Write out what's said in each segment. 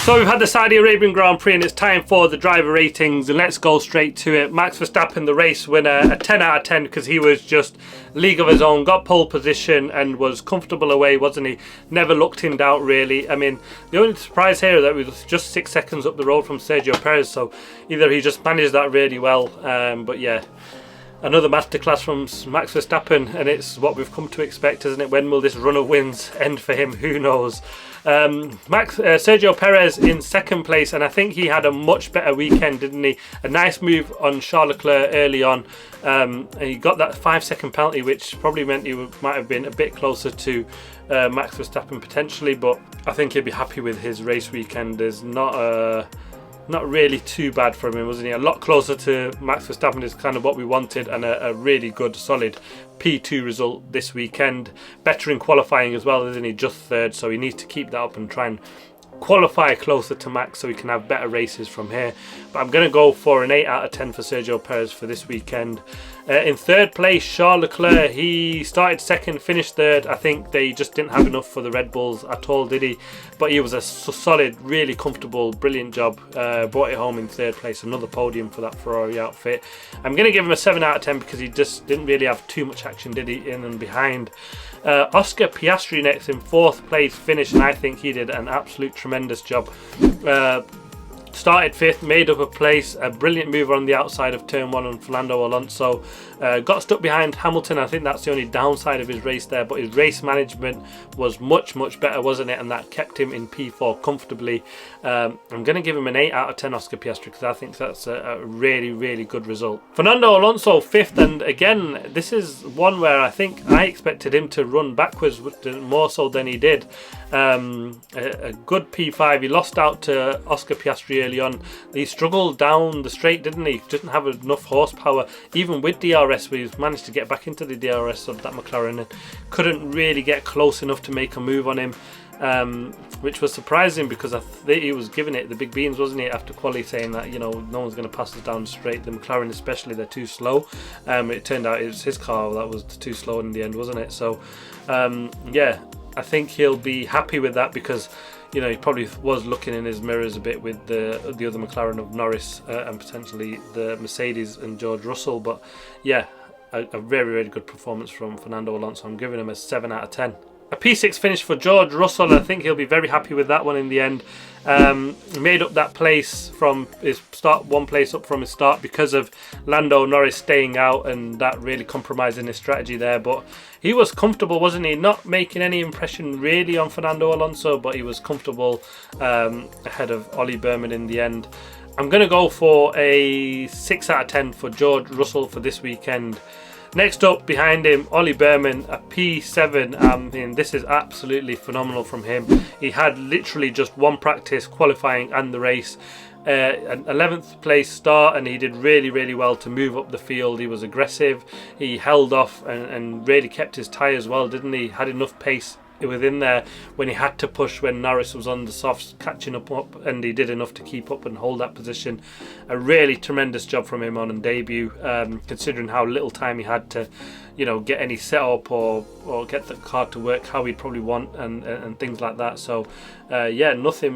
So we've had the Saudi Arabian Grand Prix and it's time for the driver ratings, and let's go straight to it. Max Verstappen, the race winner, a 10 out of 10 because he was just league of his own, got pole position and was comfortable away, wasn't he? Never looked in doubt really. I mean, the only surprise here is that we was just 6 seconds up the road from Sergio Perez, so either he just managed that really well, but yeah. Another masterclass from Max Verstappen, and it's what we've come to expect, isn't it? When will this run of wins end for him? Who knows? Sergio Perez in second place, and I think he had a much better weekend, didn't he? A nice move on Charles Leclerc early on, and he got that 5-second penalty, which probably meant he might have been a bit closer to Max Verstappen potentially, but I think he'll be happy with his race weekend. There's not really too bad for him, wasn't he? A lot closer to Max Verstappen is kind of what we wanted, and a really good solid P2 result this weekend. Better in qualifying as well, isn't he? Just third, so he needs to keep that up and try and qualify closer to Max so we can have better races from here. But I'm going to go for an 8 out of 10 for Sergio Perez for this weekend. In third place, Charles Leclerc, he started second, finished third. I think they just didn't have enough for the Red Bulls at all, did he? But he was a solid, really comfortable, brilliant job. Brought it home in third place, another podium for that Ferrari outfit. I'm going to give him a 7 out of 10 because he just didn't really have too much action, did he, in and behind. Oscar Piastri next in fourth place finish, and I think he did an absolute tremendous job. Started fifth, made up a place, a brilliant move on the outside of turn 1 on Fernando Alonso. Got stuck behind Hamilton. I think that's the only downside of his race there, but his race management was much better, wasn't it? And that kept him in P4 comfortably. I'm going to give him an 8 out of 10 Oscar Piastri because I think that's a really good result. Fernando Alonso fifth, and again this is one where I think I expected him to run backwards more so than he did. A good P5. He lost out to Oscar Piastri early on. He struggled down the straight, didn't he? Didn't have enough horsepower, even with DRS. We managed to get back into the DRS of that McLaren and couldn't really get close enough to make a move on him, which was surprising because I think he was giving it the big beans, wasn't he, after quali, saying that, you know, no one's going to pass us down straight. The McLaren especially, they're too slow. It turned out it was his car that was too slow in the end, wasn't it? So yeah, I think he'll be happy with that because, you know, he probably was looking in his mirrors a bit with the other McLaren of Norris and potentially the Mercedes and George Russell. But yeah, a very good performance from Fernando Alonso. I'm giving him a 7 out of 10. A P6 finish for George Russell. I think he'll be very happy with that one in the end. Made up that place from his start, one place up from his start because of Lando Norris staying out, and that really compromising his strategy there. But he was comfortable, wasn't he? Not making any impression really on Fernando Alonso, but he was comfortable ahead of Ollie Berman in the end. I'm going to go for a 6 out of 10 for George Russell for this weekend. Next up behind him, Ollie Berman, a P7. I mean, this is absolutely phenomenal from him. He had literally just one practice, qualifying and the race. An 11th place start, and he did really well to move up the field. He was aggressive, he held off and really kept his tyres well, didn't he? Had enough pace within there when he had to push when Norris was on the softs catching up, and he did enough to keep up and hold that position. A really tremendous job from him on debut, considering how little time he had to, you know, get any setup or get the car to work how he'd probably want and things like that. So yeah, nothing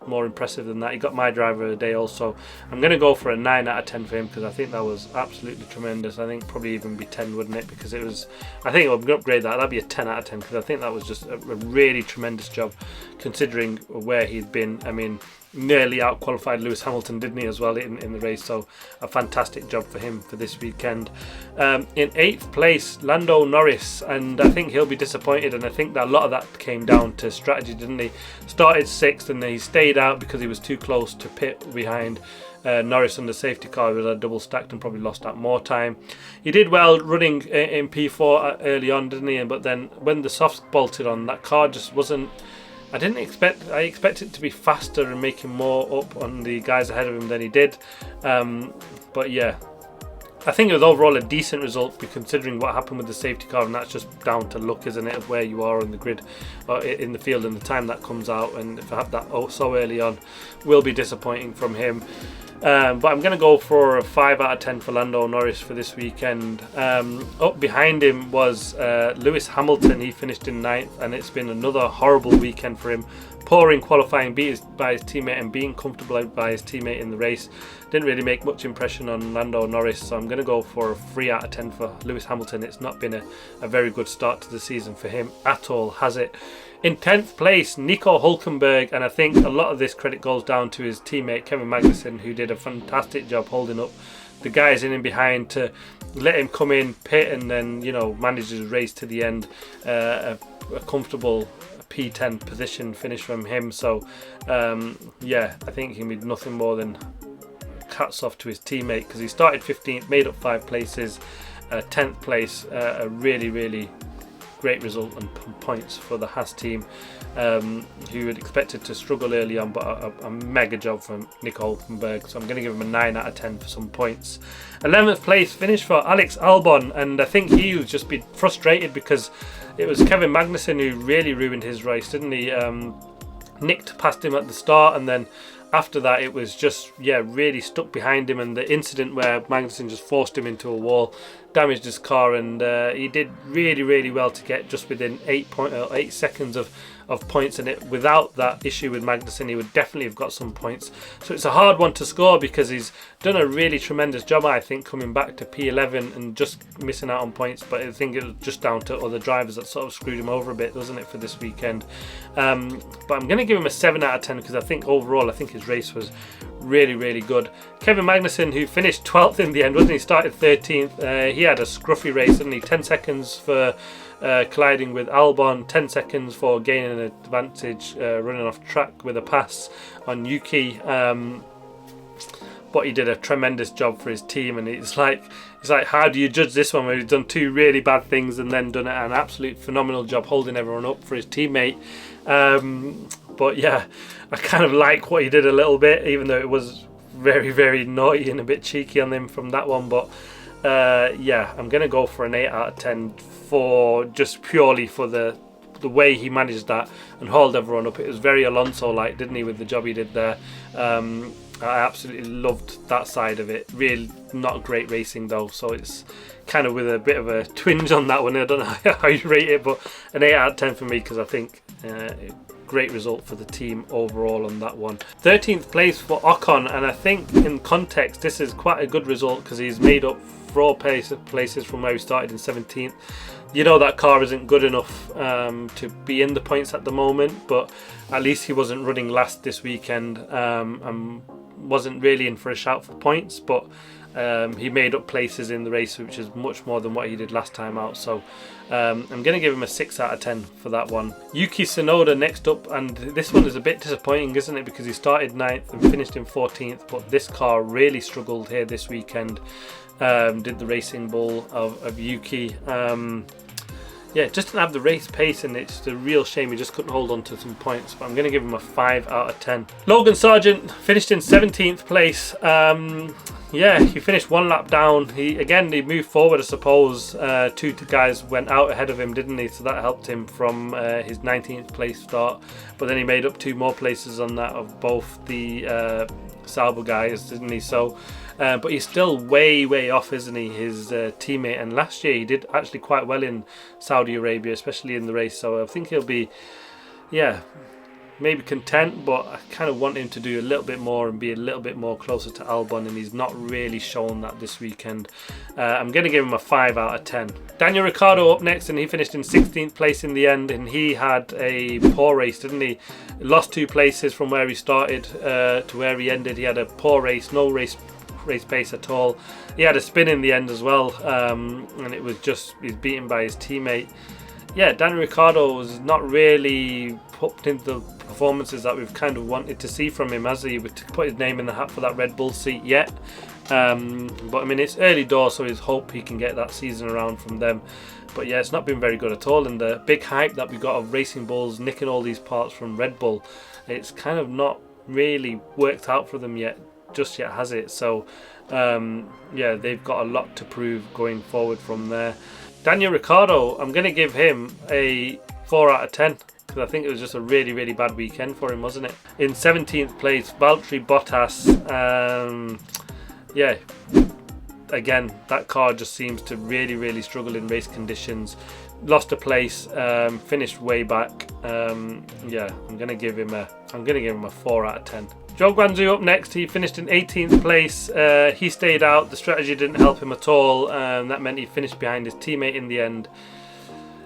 more impressive than that. He got my driver of the day also. I'm going to go for a 9 out of 10 for him because I think that was absolutely tremendous. I think probably even be 10, wouldn't it? Because it was, I think I'm going to upgrade that. That'd be a 10 out of 10 because I think that was just a really tremendous job considering where he'd been. I mean, nearly out-qualified Lewis Hamilton, didn't he, as well in the race? So a fantastic job for him for this weekend. In 8th place, Lando Norris, and I think he'll be disappointed, and I think that a lot of that came down to strategy, didn't he? Started 6th and then he stayed out because he was too close to pit behind Norris on the safety car. He was a double stacked and probably lost out more time. He did well running in P4 early on, didn't he? But then when the softs bolted on, that car just wasn't, I expected it to be faster and making more up on the guys ahead of him than he did. But yeah, I think it was overall a decent result considering what happened with the safety car, and that's just down to luck, isn't it, of where you are on the grid or in the field and the time that comes out, and if I have that so early on will be disappointing from him. But I'm going to go for a 5 out of 10 for Lando Norris for this weekend. Up behind him was Lewis Hamilton. He finished in 9th, and it's been another horrible weekend for him. Poor in qualifying, beat by his teammate, and being comfortable by his teammate in the race. Didn't really make much impression on Lando Norris, so I'm going to go for a 3 out of 10 for Lewis Hamilton. It's not been a very good start to the season for him at all, has it? In 10th place, Nico Hülkenberg, and I think a lot of this credit goes down to his teammate Kevin Magnussen, who did a fantastic job holding up the guys in and behind to let him come in, pit, and then, you know, manage his race to the end. A comfortable P10 position finish from him. So yeah, I think he can be nothing more than hats off to his teammate, because he started 15th, made up 5 places, 10th place, a really great result and points for the Haas team, who had expected to struggle early on, but a mega job from Nico Hülkenberg. So I'm going to give him a 9 out of 10 for some points. 11th place finish for Alex Albon, and I think he was just been frustrated because it was Kevin Magnussen who really ruined his race, didn't he? Nicked past him at the start, and then after that it was just, yeah, really stuck behind him, and the incident where Magnussen just forced him into a wall damaged his car, and he did really well to get just within 8 seconds of points, and without that issue with Magnussen he would definitely have got some points. So it's a hard one to score because he's done a really tremendous job, I think, coming back to P11 and just missing out on points, but I think it was just down to other drivers that sort of screwed him over a bit, doesn't it, for this weekend. But I'm going to give him a 7 out of 10 because I think overall I think his race was really good. Kevin Magnussen, who finished 12th in the end, wasn't he? Started 13th. He had a scruffy race, didn't he? 10 seconds for colliding with Albon, 10 seconds for gaining an advantage, running off track with a pass on Yuki. But he did a tremendous job for his team, and it's like how do you judge this one where he's done 2 really bad things and then done an absolute phenomenal job holding everyone up for his teammate. But yeah, I kind of like what he did a little bit, even though it was very naughty and a bit cheeky on him from that one. But yeah, I'm going to go for an 8 out of 10 for just purely for the way he managed that and hauled everyone up. It was very Alonso-like, didn't he, with the job he did there. I absolutely loved that side of it. Really not great racing though, so it's kind of with a bit of a twinge on that one. I don't know how you rate it, but an 8 out of 10 for me, because I think great result for the team overall on that one. 13th place for Ocon, and I think in context this is quite a good result because he's made up 4 places from where he started in 17th. You know that car isn't good enough to be in the points at the moment, but at least he wasn't running last this weekend and wasn't really in for a shout for points, but he made up places in the race, which is much more than what he did last time out. So I'm going to give him a 6 out of 10 for that one. Yuki Tsunoda next up, and this one is a bit disappointing, isn't it, because he started 9th and finished in 14th, but this car really struggled here this weekend. Did the Racing Bull of Yuki. Yeah, just didn't have the race pace, and it's a real shame he just couldn't hold on to some points, but I'm going to give him a 5 out of 10. Logan Sargent finished in 17th place. Yeah, he finished 1 lap down. He moved forward, I suppose. 2 guys went out ahead of him, didn't he? So that helped him from his 19th place start. But then he made up 2 more places on that of both the Sauber guys, didn't he? So, but he's still way off, isn't he, his teammate? And last year he did actually quite well in Saudi Arabia, especially in the race. So I think he'll be, yeah, maybe content, but I kind of want him to do a little bit more and be a little bit more closer to Albon, and he's not really shown that this weekend. I'm going to give him a 5 out of 10. Daniel Ricciardo up next, and he finished in 16th place in the end, and he had a poor race, didn't he? Lost 2 places from where he started to where he ended. He had a poor race, no race pace at all. He had a spin in the end as well, and it was just, he's beaten by his teammate. Yeah, Daniel Ricciardo was not really put into the performances that we've kind of wanted to see from him, has he? To put his name in the hat for that Red Bull seat yet. But I mean, it's early doors, so he's hope he can get that season around from them. But yeah, it's not been very good at all, and the big hype that we got of Racing Bulls nicking all these parts from Red Bull, it's kind of not really worked out for them just yet, has it? So yeah, they've got a lot to prove going forward from there. Daniel Ricciardo, I'm going to give him a 4 out of 10. because I think it was just a really, really bad weekend for him, wasn't it? In 17th place, Valtteri Bottas. Yeah, again, that car just seems to really, really struggle in race conditions. Lost a place, finished way back. Yeah, I'm gonna give him a 4 out of 10. Zhou Guanyu up next. He finished in 18th place. He stayed out. The strategy didn't help him at all. That meant he finished behind his teammate in the end.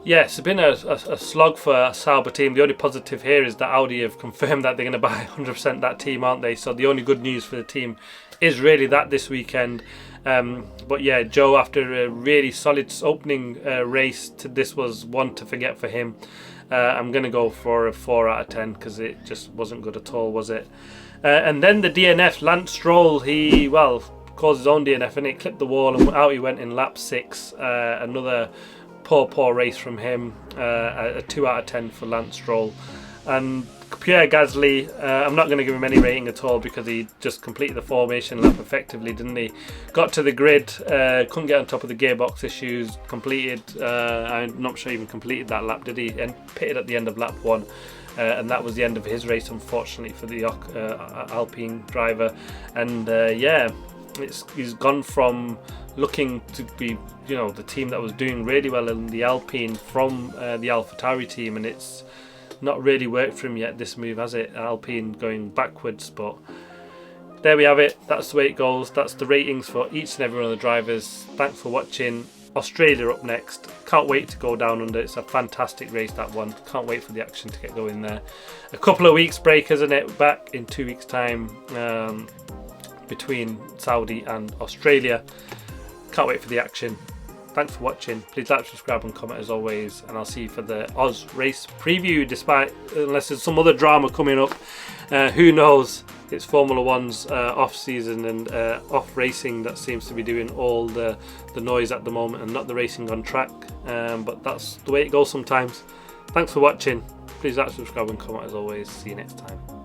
Yes, it's been a slog for a Sauber team. The only positive here is that Audi have confirmed that they're going to buy 100% that team, aren't they? So the only good news for the team is really that this weekend. But yeah, Joe, after a really solid opening race, this was one to forget for him. I'm going to go for a 4 out of 10 because it just wasn't good at all, was it? And then the DNF, Lance Stroll, he, well, caused his own DNF and it clipped the wall and out he went in lap 6. Another poor race from him. A 2 out of 10 for Lance Stroll. And Pierre Gasly, I'm not going to give him any rating at all because he just completed the formation lap effectively, didn't he? Got to the grid, couldn't get on top of the gearbox issues, completed, I'm not sure he even completed that lap, did he? And pitted at the end of lap 1. And that was the end of his race, unfortunately, for the Alpine driver. And yeah, he's gone from looking to be, you know, the team that was doing really well in the Alpine from the AlphaTauri team, and it's not really worked for him yet, this move, has it? Alpine going backwards, but there we have it. That's the way it goes. That's the ratings for each and every one of the drivers. Thanks for watching. Australia up next. Can't wait to go down under. It's a fantastic race, that one. Can't wait for the action to get going there. A couple of weeks break, isn't it? Back in 2 weeks time between Saudi and Australia. Can't wait for the action. Thanks for watching. Please like, subscribe and comment as always, and I'll see you for the Oz race preview, unless there's some other drama coming up. Who knows? It's Formula One's off season and off racing that seems to be doing all the noise at the moment and not the racing on track, but that's the way it goes sometimes. Thanks for watching. Please like, subscribe and comment as always. See you next time.